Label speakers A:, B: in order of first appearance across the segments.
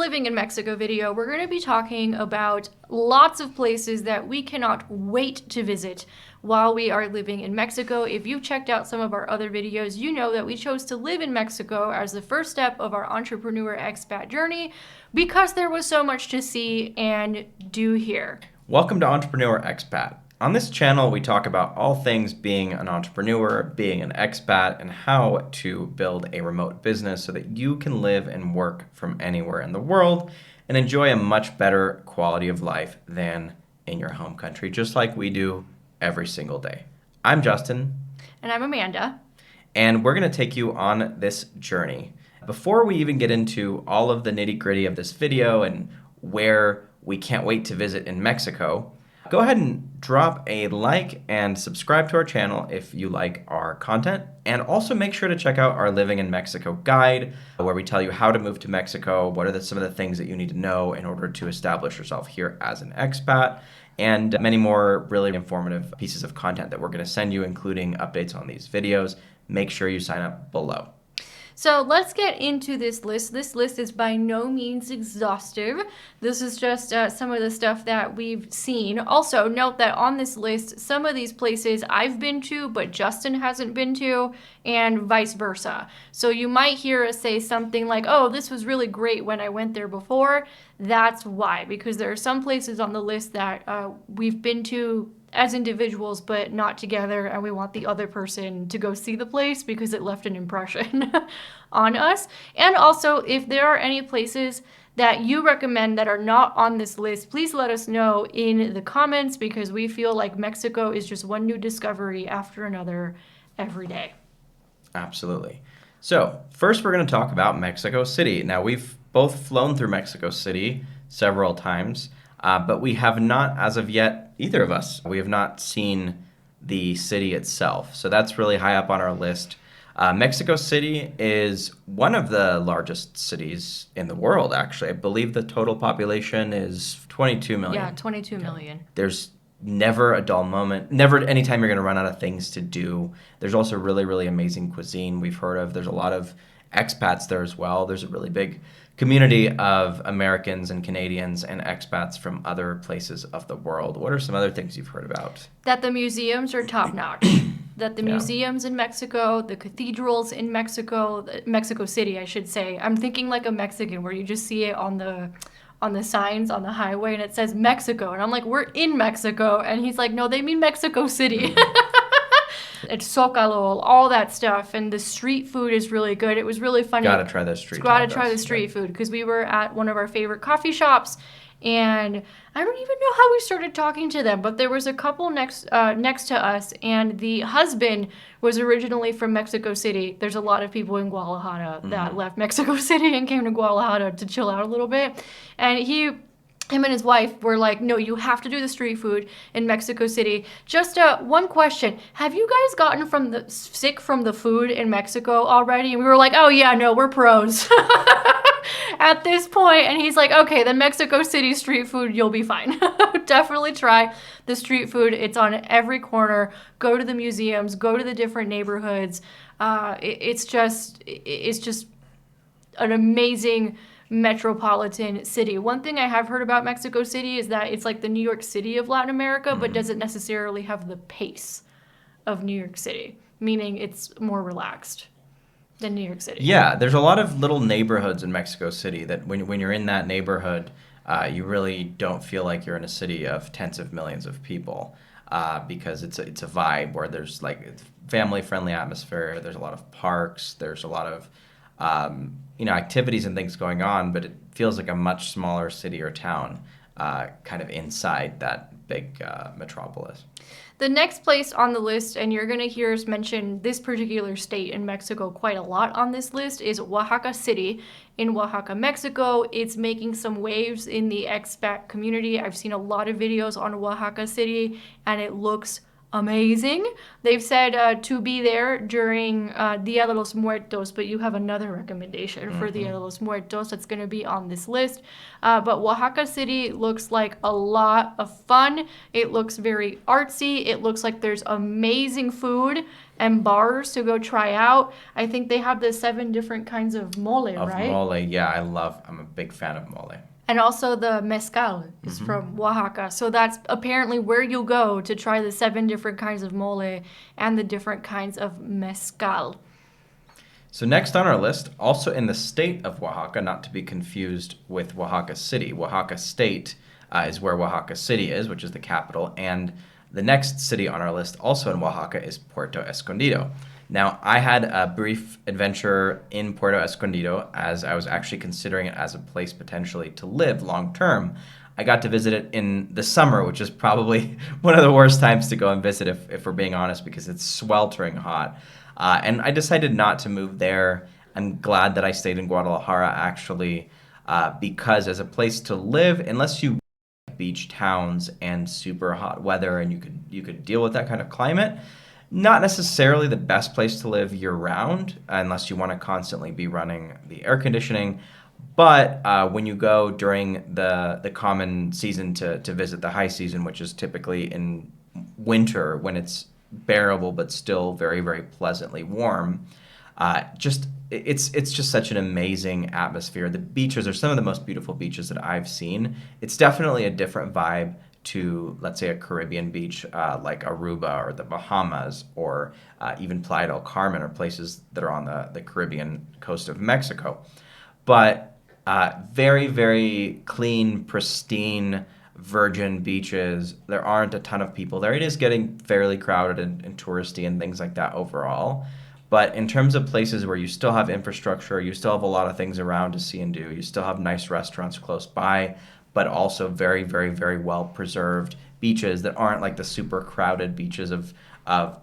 A: Living in Mexico video, we're going to be talking about lots of places that we cannot wait to visit while we are living in Mexico. If you've checked out some of our other videos, you know that we chose to live in Mexico as the first step of our entrepreneur expat journey because there was so much to see and do here.
B: Welcome to Entrepreneur Expat. On this channel, we talk about all things being an entrepreneur, being an expat, and how to build a remote business so that you can live and work from anywhere in the world and enjoy a much better quality of life than in your home country, just like we do every single day. I'm Justin.
A: And I'm Amanda.
B: And we're going to take you on this journey. Before we even get into all of the nitty-gritty of this video and where we can't wait to visit in Mexico, go ahead and drop a like and subscribe to our channel if you like our content. And also make sure to check out our Living in Mexico guide, where we tell you how to move to Mexico, what are some of the things that you need to know in order to establish yourself here as an expat, and many more really informative pieces of content that we're going to send you, including updates on these videos. Make sure you sign up below.
A: So let's get into this list. This list is by no means exhaustive. This is just some of the stuff that we've seen. Also, note that on this list, some of these places I've been to, but Justin hasn't been to, and vice versa. So you might hear us say something like, oh, this was really great when I went there before. That's why, because there are some places on the list that we've been to as individuals, but not together, and we want the other person to go see the place because it left an impression on us. And also, if there are any places that you recommend that are not on this list, please let us know in the comments, because we feel like Mexico is just one new discovery after another every day.
B: Absolutely. So first, we're going to talk about Mexico City. Now, we've both flown through Mexico City several times, but we have not, as of yet, either of us, we have not seen the city itself. So that's really high up on our list. Mexico City is one of the largest cities in the world, actually. I believe the total population is 22 million.
A: Yeah, 22 million.
B: There's never a dull moment, never anytime you're going to run out of things to do. There's also really, really amazing cuisine we've heard of. There's a lot of expats there as well. There's a really big community of Americans and Canadians and expats from other places of the world. What are some other things you've heard about?
A: That the museums are top-notch. That the museums in Mexico, the cathedrals in Mexico, Mexico City, I should say. I'm thinking like a Mexican, where you just see it on the signs on the highway and it says Mexico. And I'm like, we're in Mexico. And he's like, no, they mean Mexico City. It's Zócalo, all that stuff. And the street food is really good. It was really funny.
B: Gotta try the street
A: food, because we were at one of our favorite coffee shops. And I don't even know how we started talking to them, but there was a couple next to us, and the husband was originally from Mexico City. There's a lot of people in Guadalajara that left Mexico City and came to Guadalajara to chill out a little bit. And him and his wife were like, no, you have to do the street food in Mexico City. Just one question. Have you guys gotten sick from the food in Mexico already? And we were like, oh yeah, no, we're pros at this point. And he's like, okay, then Mexico City street food, you'll be fine. Definitely try the street food. It's on every corner. Go to the museums, go to the different neighborhoods. It's just an amazing metropolitan city. One thing I have heard about Mexico City is that it's like the New York City of Latin America, but doesn't necessarily have the pace of New York City, meaning it's more relaxed than New York City.
B: Yeah, there's a lot of little neighborhoods in Mexico City that when you're in that neighborhood, you really don't feel like you're in a city of tens of millions of people, because it's a vibe where there's like family-friendly atmosphere. There's a lot of parks. There's a lot of activities and things going on, but it feels like a much smaller city or town, kind of inside that big metropolis.
A: The next place on the list, and you're going to hear us mention this particular state in Mexico quite a lot on this list, is Oaxaca City in Oaxaca, Mexico. It's making some waves in the expat community. I've seen a lot of videos on Oaxaca City, and it looks amazing. They've said to be there during Dia de los Muertos, but you have another recommendation for Dia de los Muertos that's going to be on this list. But Oaxaca City looks like a lot of fun. It looks very artsy. It looks like there's amazing food and bars to go try out. I think they have the 7 different kinds of mole,
B: Of
A: right?
B: mole, yeah, I'm a big fan of mole.
A: And also the mezcal is from Oaxaca. So that's apparently where you go to try the 7 different kinds of mole and the different kinds of mezcal.
B: So next on our list, also in the state of Oaxaca, not to be confused with Oaxaca City. Oaxaca State is where Oaxaca City is, which is the capital, and the next city on our list, also in Oaxaca, is Puerto Escondido. Now, I had a brief adventure in Puerto Escondido as I was actually considering it as a place potentially to live long term. I got to visit it in the summer, which is probably one of the worst times to go and visit if we're being honest, because it's sweltering hot. And I decided not to move there. I'm glad that I stayed in Guadalajara actually, because as a place to live, unless you beach towns and super hot weather and you could deal with that kind of climate, not necessarily the best place to live year round unless you want to constantly be running the air conditioning. But when you go during the common season to visit the high season, which is typically in winter when it's bearable but still very, very pleasantly warm, it's just such an amazing atmosphere. The beaches are some of the most beautiful beaches that I've seen. It's definitely a different vibe to, let's say, a Caribbean beach like Aruba or the Bahamas or even Playa del Carmen or places that are on the Caribbean coast of Mexico. But very, very clean, pristine, virgin beaches. There aren't a ton of people there. It is getting fairly crowded and touristy and things like that overall. But in terms of places where you still have infrastructure, you still have a lot of things around to see and do, you still have nice restaurants close by, but also very, very, very well preserved beaches that aren't like the super crowded beaches of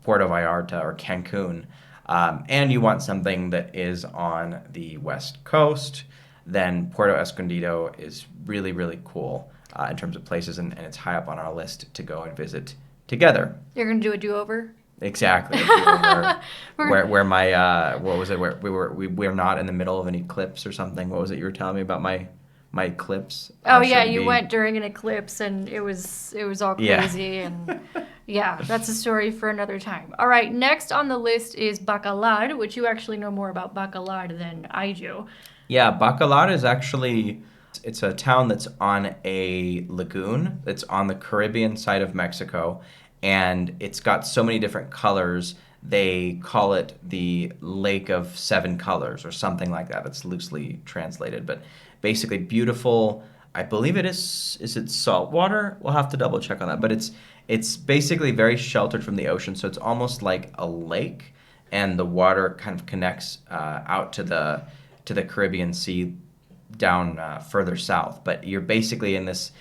B: Puerto Vallarta or Cancun. And you want something that is on the west coast, then Puerto Escondido is really, really cool in terms of places, and it's high up on our list to go and visit together.
A: You're going to do a do-over?
B: Exactly. Where my what was it? Where we're not in the middle of an eclipse or something. What was it you were telling me about my eclipse?
A: Oh yeah, you went during an eclipse and it was all
B: Yeah.
A: crazy and yeah, that's a story for another time. All right, next on the list is Bacalar, which you actually know more about Bacalar than I do.
B: Yeah, Bacalar is actually it's a town that's on a lagoon. It's on the Caribbean side of Mexico, and it's got so many different colors. They call it the Lake of Seven Colors or something like that. It's loosely translated, but basically beautiful. I believe it is it salt water? We'll have to double check on that, but it's basically very sheltered from the ocean, so it's almost like a lake, and the water kind of connects out to the Caribbean Sea down further south. But you're basically in this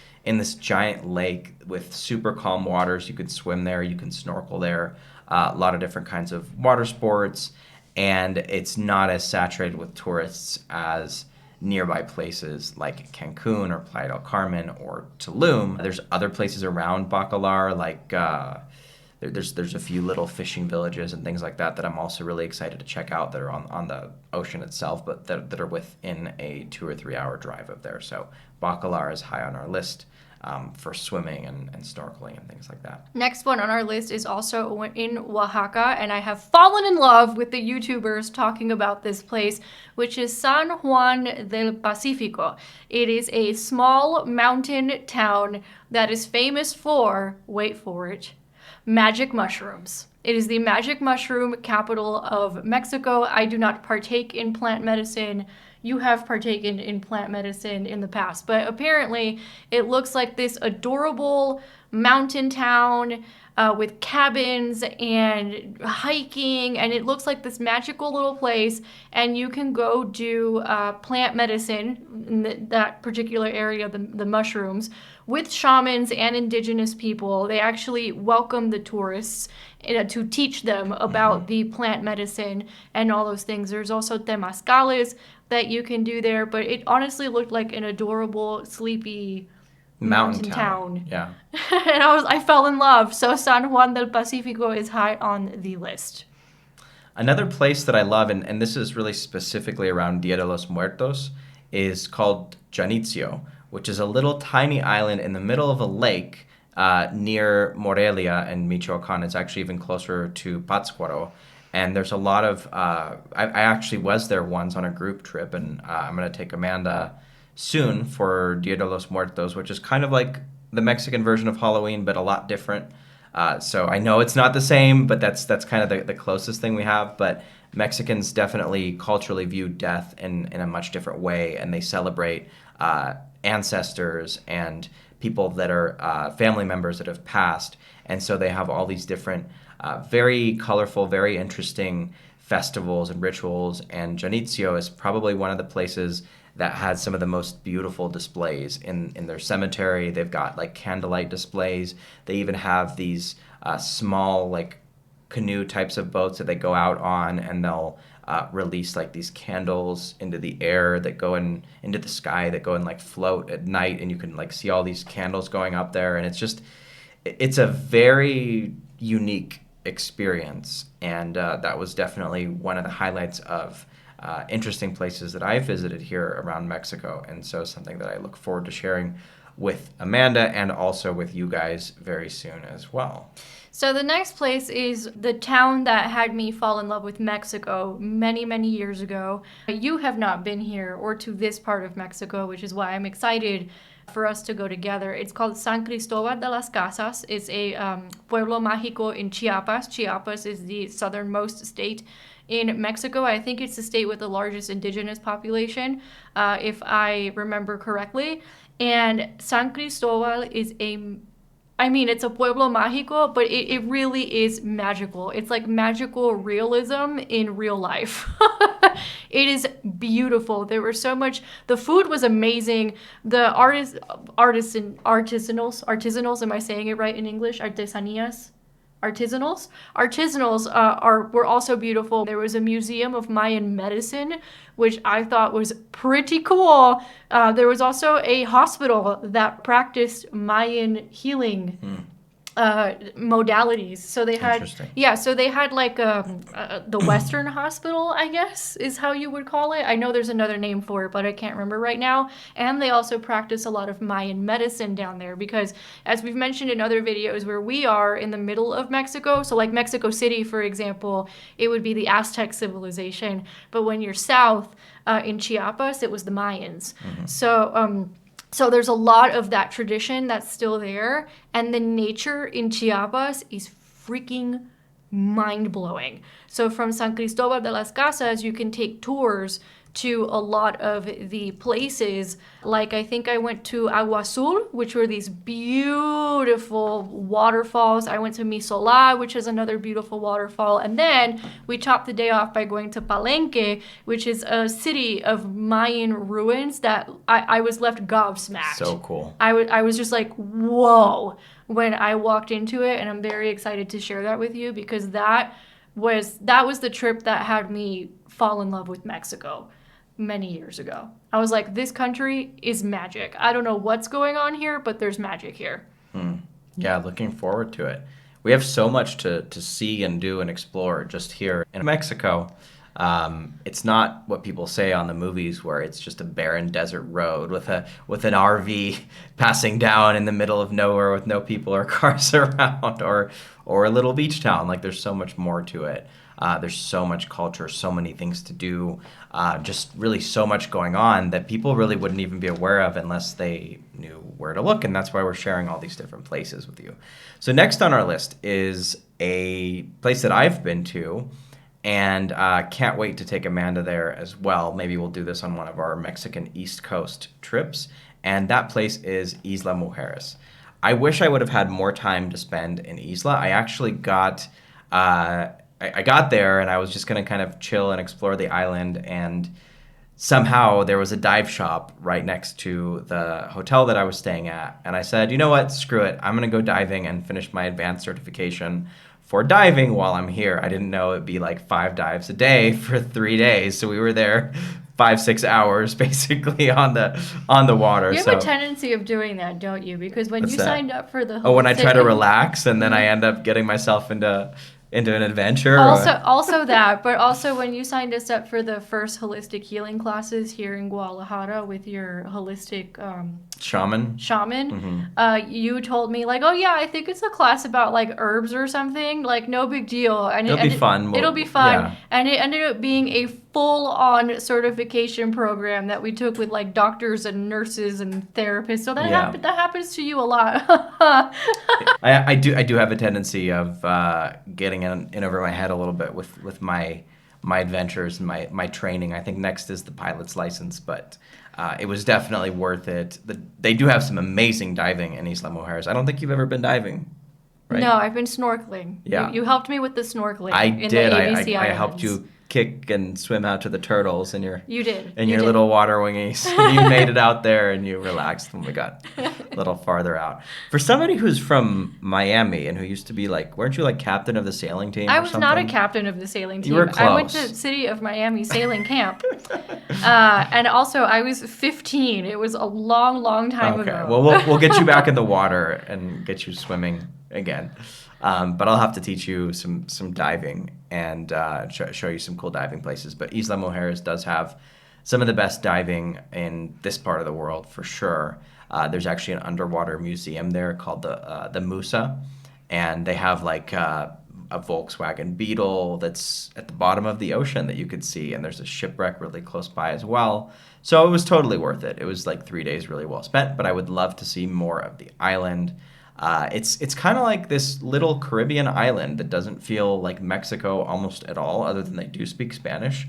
B: giant lake with super calm waters. You can swim there, you can snorkel there, a lot of different kinds of water sports, and it's not as saturated with tourists as nearby places like Cancun or Playa del Carmen or Tulum. There's other places around Bacalar, like there's a few little fishing villages and things like that I'm also really excited to check out that are on the ocean itself, but that are within a 2 or 3 hour drive of there. So Bacalar is high on our list for swimming and snorkeling and things like that.
A: Next one on our list is also in Oaxaca, and I have fallen in love with the YouTubers talking about this place, which is San Juan del Pacifico. It is a small mountain town that is famous for, wait for it, magic mushrooms. It is the magic mushroom capital of Mexico. I do not partake in plant medicine. You have partaken in plant medicine in the past, but apparently it looks like this adorable mountain town with cabins and hiking, and it looks like this magical little place, and you can go do plant medicine in that particular area, the mushrooms, with shamans and indigenous people. They actually welcome the tourists to teach them about the plant medicine and all those things. There's also temazcales that you can do there, but it honestly looked like an adorable, sleepy mountain town.
B: Yeah.
A: And I fell in love. So San Juan del Pacifico is high on the list.
B: Another place that I love, and this is really specifically around Dia de los Muertos, is called Janitzio, which is a little tiny island in the middle of a lake near Morelia in Michoacan. It's actually even closer to Pátzcuaro. And there's a lot of, I actually was there once on a group trip, and I'm going to take Amanda soon for Dia de los Muertos, which is kind of like the Mexican version of Halloween, but a lot different. So I know it's not the same, but that's kind of the closest thing we have. But Mexicans definitely culturally view death in a much different way, and they celebrate ancestors and people that are family members that have passed. And so they have all these different very colorful, very interesting festivals and rituals, and Janitzio is probably one of the places that has some of the most beautiful displays in their cemetery. They've got like candlelight displays. They even have these small like canoe types of boats that they go out on, and they'll release like these candles into the air that go into the sky, that go and like float at night, and you can like see all these candles going up there, and it's a very unique experience, and that was definitely one of the highlights of interesting places that I've visited here around Mexico, and so something that I look forward to sharing with Amanda and also with you guys very soon as well.
A: So the next place is the town that had me fall in love with Mexico many, many years ago. You have not been here or to this part of Mexico, which is why I'm excited for us to go together. It's called San Cristobal de las Casas. It's a pueblo mágico in Chiapas. Chiapas is the southernmost state in Mexico. I think it's the state with the largest indigenous population, if I remember correctly. And San Cristobal is it's a pueblo mágico, but it really is magical. It's like magical realism in real life. It is beautiful. There was so much. The food was amazing. The artisanals. Am I saying it right in English? Artesanías. Artisanals were also beautiful. There was a museum of Mayan medicine, which I thought was pretty cool. There was also a hospital that practiced Mayan healing modalities. So they had, like the Western hospital, I guess, is how you would call it. I know there's another name for it, but I can't remember right now. And they also practice a lot of Mayan medicine down there because, as we've mentioned in other videos, where we are in the middle of Mexico, so like Mexico City, for example, it would be the Aztec civilization. But when you're south in Chiapas, it was the Mayans. Mm-hmm. So there's a lot of that tradition that's still there, and the nature in Chiapas is freaking mind-blowing. So from San Cristobal de las Casas, you can take tours to a lot of the places. Like I think I went to Agua Azul, which were these beautiful waterfalls. I went to Misola, which is another beautiful waterfall. And then we topped the day off by going to Palenque, which is a city of Mayan ruins that I was left gobsmacked.
B: So cool.
A: I was just like, whoa, when I walked into it, and I'm very excited to share that with you because that was the trip that had me fall in love with Mexico many years ago. I was like, this country is magic. I don't know what's going on here, but there's magic here.
B: Yeah, looking forward to it. We have so much to see and do and explore just here in Mexico. It's not what people say on the movies where it's just a barren desert road with an RV passing down in the middle of nowhere with no people or cars around, or a little beach town. Like, there's so much more to it. There's so much culture, so many things to do, just really so much going on that people really wouldn't even be aware of unless they knew where to look, and that's why we're sharing all these different places with you. So next on our list is a place that I've been to, and can't wait to take Amanda there as well. Maybe we'll do this on one of our Mexican East Coast trips, and that place is Isla Mujeres. I wish I would have had more time to spend in Isla. I actually got... I got there and I was just going to kind of chill and explore the island, and somehow there was a dive shop right next to the hotel that I was staying at. And I said, you know what, screw it. I'm going to go diving and finish my advanced certification for diving while I'm here. I didn't know it'd be like 5 dives a day for 3 days. So we were there 5-6 hours basically on the water.
A: You have a tendency of doing that, don't you? Because when you signed up for the whole
B: when I try to
A: thing,
B: relax and then I end up getting myself into into an adventure.
A: Also that, but also when you signed us up for the first holistic healing classes here in Guadalajara with your holistic
B: Shaman.
A: shaman, you told me like, oh yeah, I think it's a class about like herbs or something, like no big deal, and
B: It'll be fun.
A: it'll be fun,
B: Yeah.
A: and it ended up being a full-on certification program that we took with like doctors and nurses and therapists. So
B: Yeah.
A: that happens to you a lot.
B: I do have a tendency of getting in over my head a little bit with my adventures and my training. I think next is the pilot's license, but it was definitely worth it. They do have some amazing diving in Isla Mujeres. I don't think you've ever been diving, right?
A: No, I've been snorkeling.
B: Yeah.
A: You helped me with the snorkeling
B: I
A: in
B: did.
A: the ABC
B: I
A: Islands.
B: helped you kick and swim out to the turtles in your
A: You did.
B: in
A: You
B: your
A: did.
B: little water wingies. You made it out there and you relaxed when we got a little farther out. For somebody who's from Miami and who used to be like, weren't you like captain of the sailing team?
A: I
B: or
A: was
B: something?
A: not a captain of the sailing team.
B: You were
A: I went
B: close.
A: to City of Miami sailing camp. And also, I was 15. It was a long, long time
B: Okay.
A: ago.
B: Well, we'll get you back in the water and get you swimming again. But I'll have to teach you some diving and show you some cool diving places. But Isla Mujeres does have some of the best diving in this part of the world for sure. There's actually an underwater museum there called the Musa, and they have like a Volkswagen Beetle that's at the bottom of the ocean that you could see, and there's a shipwreck really close by as well. So it was totally worth it. It was like 3 days really well spent, but I would love to see more of the island. It's kind of like this little Caribbean island that doesn't feel like Mexico almost at all, other than they do speak Spanish.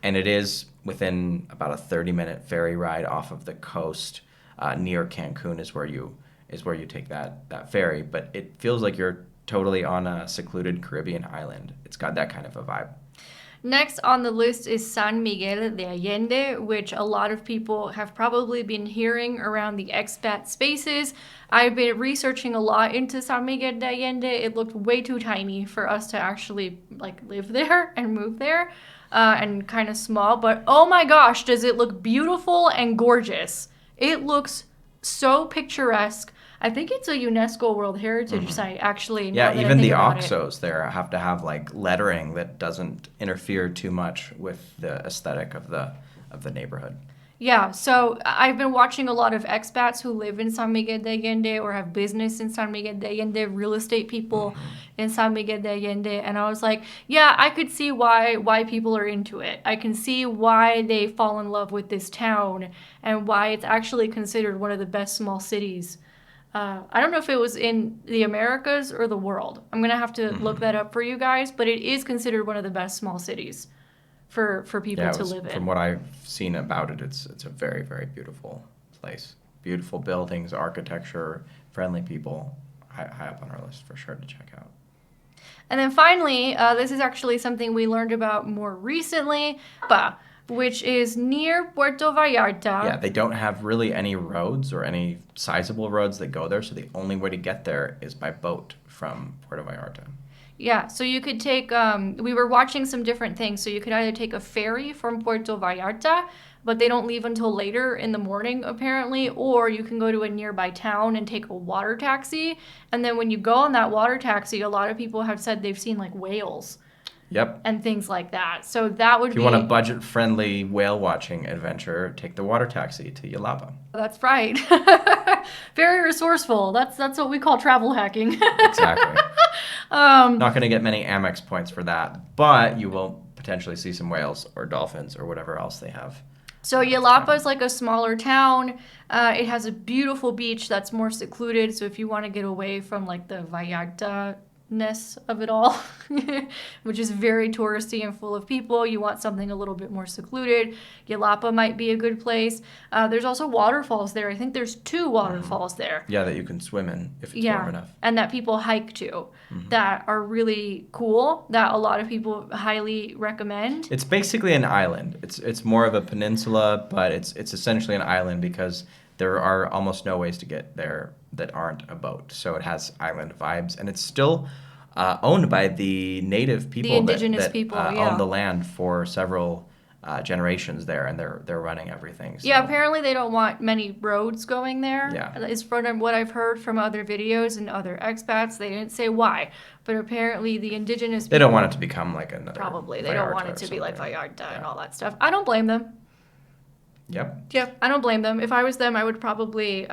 B: And it is within about a 30-minute ferry ride off of the coast near Cancun is where you take that ferry. But it feels like you're totally on a secluded Caribbean island. It's got that kind of a vibe.
A: Next on the list is San Miguel de Allende, which a lot of people have probably been hearing around the expat spaces. I've been researching a lot into San Miguel de Allende. It looked way too tiny for us to actually like live there and move there, and kind of small. But oh my gosh, does it look beautiful and gorgeous! It looks so picturesque. I think it's a UNESCO World Heritage Site, actually.
B: Yeah,
A: now that I
B: even
A: think
B: the
A: about it.
B: oxos there have to have like lettering that doesn't interfere too much with the aesthetic of the neighborhood.
A: Yeah, so I've been watching a lot of expats who live in San Miguel de Allende or have business in San Miguel de Allende, real estate people in San Miguel de Allende, and I was like, yeah, I could see why people are into it. I can see why they fall in love with this town and why it's actually considered one of the best small cities. I don't know if it was in the Americas or the world. I'm gonna have to look that up for you guys, but it is considered one of the best small cities for people
B: Yeah,
A: to live in.
B: from what I've seen about it, it's a very, very beautiful place. Beautiful buildings, architecture, friendly people. High up on our list for sure to check out.
A: And then finally, this is actually something we learned about more recently, which is near Puerto Vallarta.
B: Yeah, they don't have really any roads or any sizable roads that go there, so the only way to get there is by boat from Puerto Vallarta.
A: Yeah, so you could take, we were watching some different things. So you could either take a ferry from Puerto Vallarta, but they don't leave until later in the morning, apparently, or you can go to a nearby town and take a water taxi. And then when you go on that water taxi, a lot of people have said they've seen like whales.
B: Yep.
A: And things like that. So that would be...
B: If you want a budget-friendly whale-watching adventure, take the water taxi to Yalapa.
A: That's right. Very resourceful. That's what we call travel hacking.
B: Exactly. Not going to get many Amex points for that, but you will potentially see some whales or dolphins or whatever else they have.
A: So Yalapa is like a smaller town. It has a beautiful beach that's more secluded. So if you want to get away from like the Vallarta-ness of it all, which is very touristy and full of people, you want something a little bit more secluded, Yalapa might be a good place. There's also waterfalls there. I think there's 2 waterfalls there.
B: Yeah, that you can swim in if it's warm enough.
A: And that people hike to, that are really cool, that a lot of people highly recommend.
B: It's basically an island. It's more of a peninsula, but it's essentially an island because there are almost no ways to get there that aren't a boat. So it has island vibes, and it's still owned by the native people
A: The indigenous people, yeah.
B: own the land for several generations there, and they're running everything. So.
A: Yeah, apparently they don't want many roads going there.
B: Yeah.
A: Is from what I've heard from other videos and other expats. They didn't say why, but apparently the indigenous
B: They don't want it to become like another.
A: Probably. They don't want
B: Vallarta
A: it to
B: or
A: be like
B: something.
A: Vallarta and all that stuff. I don't blame them.
B: Yep.
A: Yep, I don't blame them. If I was them, I would probably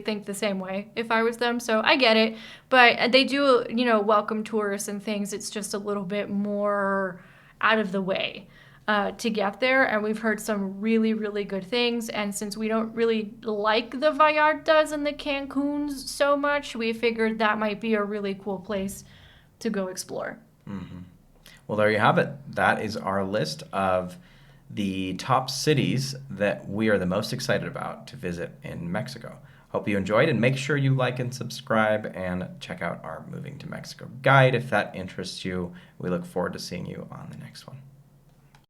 A: think the same way if I was them. So I get it, but they do, welcome tourists and things. It's just a little bit more out of the way to get there, and we've heard some really, really good things. And since we don't really like the Vallartas and the Cancuns so much, we figured that might be a really cool place to go explore.
B: Mm-hmm. Well, there you have it. That is our list of the top cities that we are the most excited about to visit in Mexico. Hope you enjoyed, and make sure you like and subscribe and check out our Moving to Mexico guide if that interests you. We look forward to seeing you on the next one.